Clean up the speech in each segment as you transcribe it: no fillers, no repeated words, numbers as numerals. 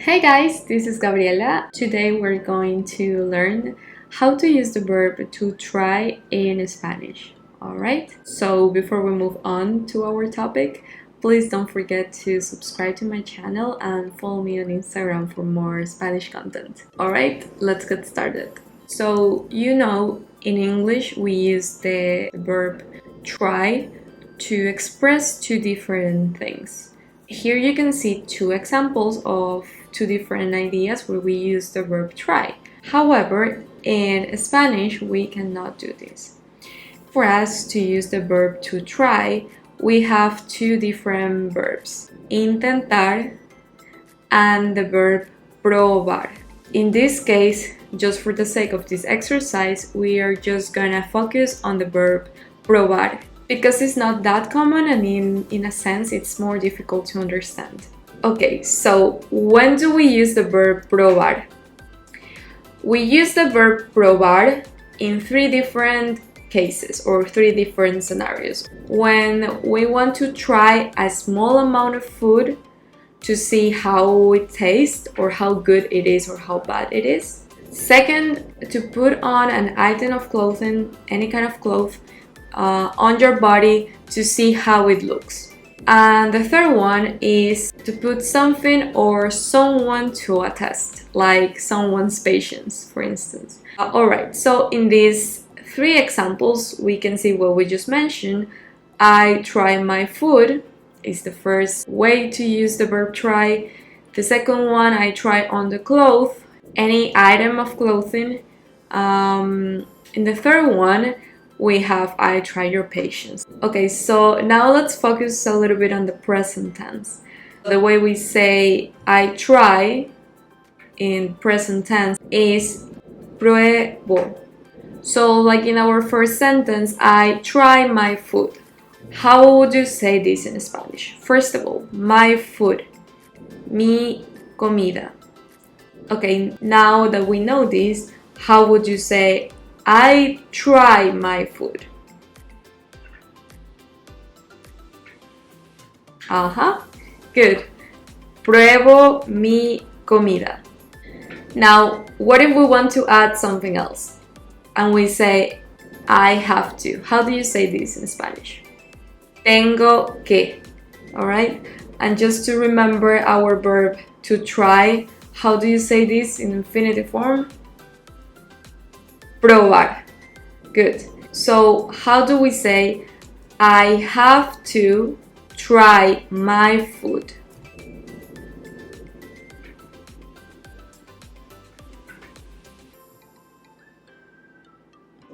Hey guys, this is Gabriela. Today we're going to learn how to use the verb to try in Spanish. Alright, so before we move on to our topic, please don't forget to subscribe to my channel and follow me on Instagram for more Spanish content. Alright, let's get started. So, in English we use the verb try to express two different things. Here you can see two examples of two different ideas where we use the verb try. However, in Spanish, we cannot do this. For us to use the verb to try, we have two different verbs, intentar and the verb probar. In this case, just for the sake of this exercise, we are just gonna focus on the verb probar, because it's not that common and in a sense it's more difficult to understand. Okay, so when do we use the verb probar? We use the verb probar in three different cases or three different scenarios. When we want to try a small amount of food to see how it tastes or how good it is or how bad it is. Second, to put on an item of clothing, any kind of cloth, on your body to see how it looks. And the third one is to put something or someone to a test, like someone's patience, for instance. Alright, so in these three examples, we can see what we just mentioned. I try my food is the first way to use the verb try. The second one, I try on the clothes, any item of clothing. In the third one, we have I try your patience. Okay, so now let's focus a little bit on the present tense. The way we say I try in present tense is pruebo. So like in our first sentence, I try my food. How would you say this in Spanish? First of all, my food, mi comida. Okay, now that we know this, how would you say I try my food? Good. Pruebo mi comida. Now, what if we want to add something else? And we say, I have to. How do you say this in Spanish? Tengo que. Alright? And just to remember our verb to try, how do you say this in infinitive form? Probar. Good. So how do we say I have to try my food?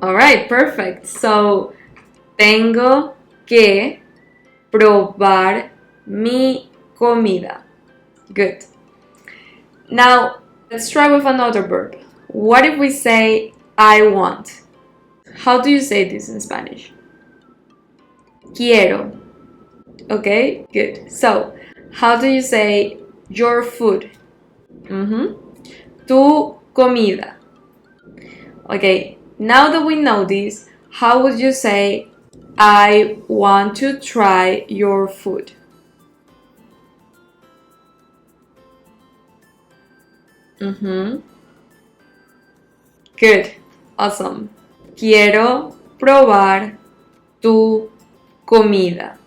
Alright, perfect. So tengo que probar mi comida. Good. Now let's try with another verb. What if we say I want? How do you say this in Spanish? Quiero. Okay, good. So, how do you say your food? Tu comida. Okay, now that we know this, how would you say I want to try your food? Good. Awesome. Quiero probar tu comida.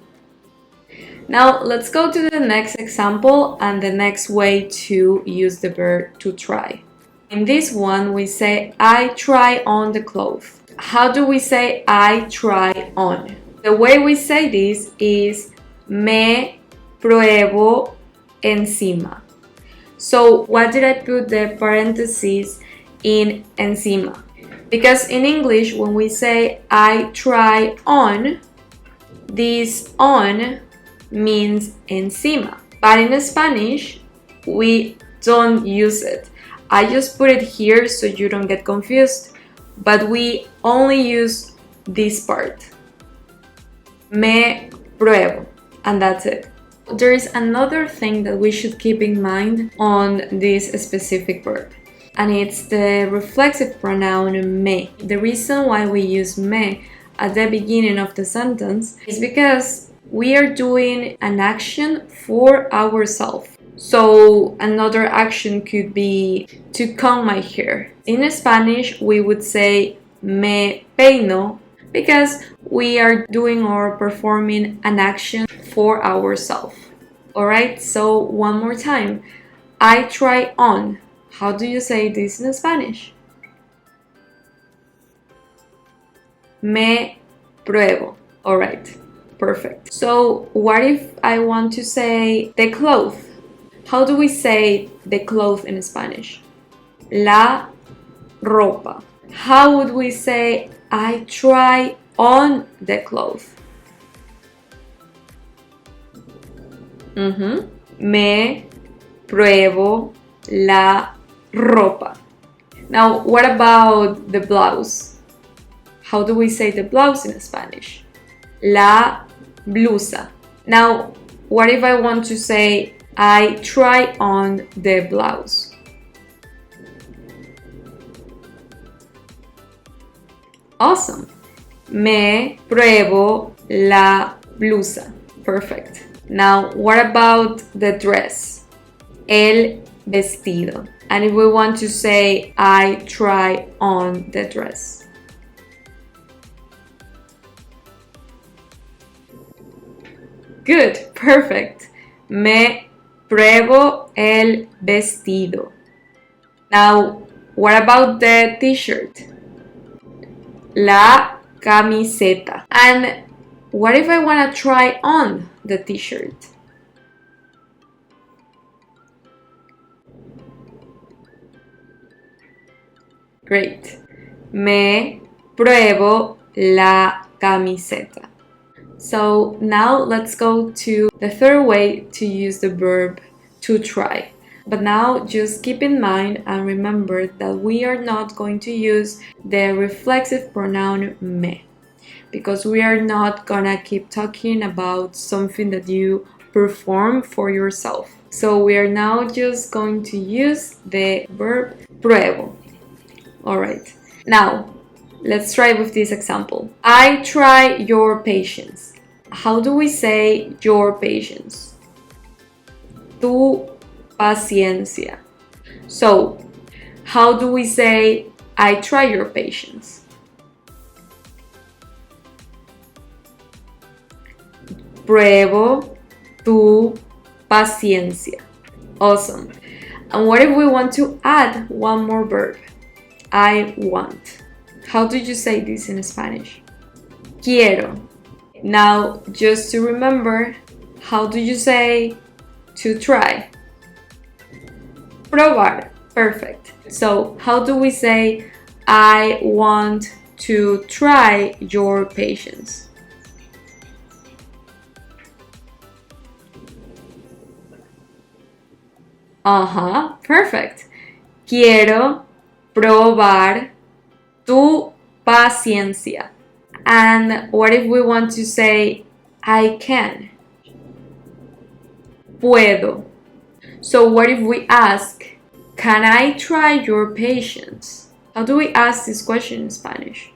Now let's go to the next example and the next way to use the verb to try. In this one, we say I try on the clothes. How do we say I try on? The way we say this is me pruebo encima. So what did I put the parentheses in encima? Because in English, when we say I try on, this on means encima. But in Spanish, we don't use it. I just put it here so you don't get confused, but we only use this part. Me pruebo, and that's it. There is another thing that we should keep in mind on this specific verb, and it's the reflexive pronoun me. The reason why we use me at the beginning of the sentence is because we are doing an action for ourselves. So another action could be to comb my hair. In Spanish, we would say me peino because we are doing or performing an action for ourselves. Alright, so one more time. I try on. How do you say this in Spanish? Me pruebo. Alright, perfect. So what if I want to say the cloth? How do we say the cloth in Spanish? La ropa. How would we say I try on the cloth? Me pruebo la ropa. Now, what about the blouse? How do we say the blouse in Spanish? La blusa. Now, what if I want to say I try on the blouse? Awesome. Me pruebo la blusa. Perfect. Now, what about the dress? El vestido. And if we want to say I try on the dress? Good, perfect. Me pruebo el vestido. Now, what about the t-shirt? La camiseta. And what if I want to try on the t-shirt? Great. Me pruebo la camiseta. So now let's go to the third way to use the verb to try. But now just keep in mind and remember that we are not going to use the reflexive pronoun me, because we are not gonna keep talking about something that you perform for yourself. So we are now just going to use the verb pruebo. Alright, now let's try with this example. I try your patience. How do we say your patience? Tu paciencia. So, how do we say I try your patience? Pruebo tu paciencia. Awesome. And what if we want to add one more verb? I want. How do you say this in Spanish? Quiero. Now, just to remember, how do you say to try? Probar. Perfect. So, how do we say I want to try your patience? Perfect. Quiero probar tu paciencia. And what if we want to say I can? Puedo. So what if we ask, can I try your patience? How do we ask this question in Spanish?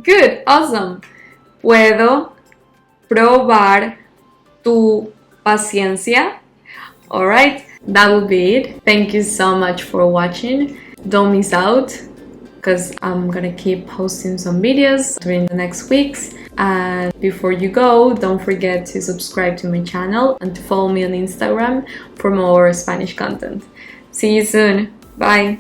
Good, awesome. Puedo probar tu paciencia. Alright, that will be it. Thank you so much for watching. Don't miss out, because I'm gonna keep posting some videos during the next weeks. And before you go, don't forget to subscribe to my channel and to follow me on Instagram for more Spanish content. See you soon. Bye.